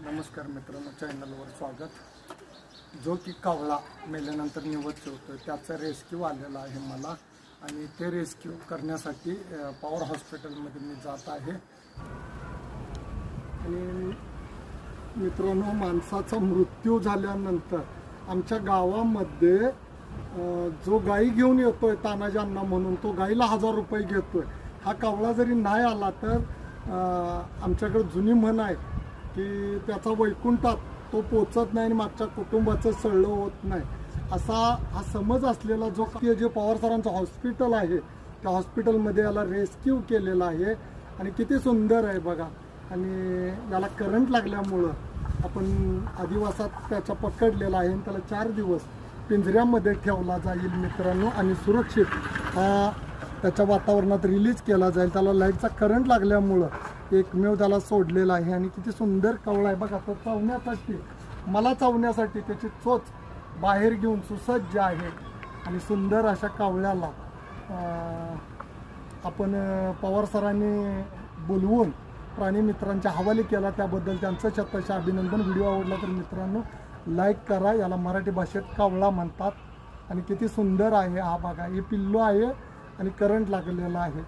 नमस्कार मित्रांनो, चॅनलवर स्वागत. जो की कावळा मेल्यानंतर निवत ठेवतो त्याचा रेस्क्यू आलेला आहे मला, आणि ते रेस्क्यू करण्यासाठी पॉवर हॉस्पिटलमध्ये मी जात आहे. आणि मित्रांनो, माणसाचा मृत्यू झाल्यानंतर आमच्या गावामध्ये जो गाई घेऊन येतोय तानाजी अण्णा म्हणून, तो गाईला 1000 रुपये घेतोय. हा कावळा जरी नाही आला तर आमच्याकडे जुनी म्हण आहे की त्याचा वैकुंठात तो पोचत नाही आणि मागच्या कुटुंबाचं सळलं होत नाही, असा हा समज असलेला जो जे पवार सरांचं हॉस्पिटल आहे त्या हॉस्पिटलमध्ये याला रेस्क्यू केलेला आहे. आणि किती सुंदर आहे बघा. आणि याला करंट लागल्यामुळं आपण आदिवासात त्याचा पकडलेला आहे आणि त्याला 4 दिवस पिंजऱ्यामध्ये ठेवला जाईल मित्रांनो, आणि सुरक्षित हा त्याच्या वातावरणात रिलीज केला जाईल. त्याला लाईटचा करंट लागल्यामुळं एकमेव त्याला सोडलेला आहे. आणि किती सुंदर कावळा आहे बघा. तो चावण्यासाठी, मला चावण्यासाठी त्याची चोच बाहेर घेऊन सुसज्ज आहे. आणि सुंदर अशा कावळ्याला आपण पवार सरांनी बोलवून प्राणी मित्रांच्या हवाली केला, त्याबद्दल त्यांचं शतशः अभिनंदन. व्हिडिओ आवडला तर मित्रांनो लाईक करा. याला मराठी भाषेत कावळा म्हणतात. आणि किती सुंदर आहे हा बघा. हे पिल्लू आहे आणि करंट लागलेला आहे.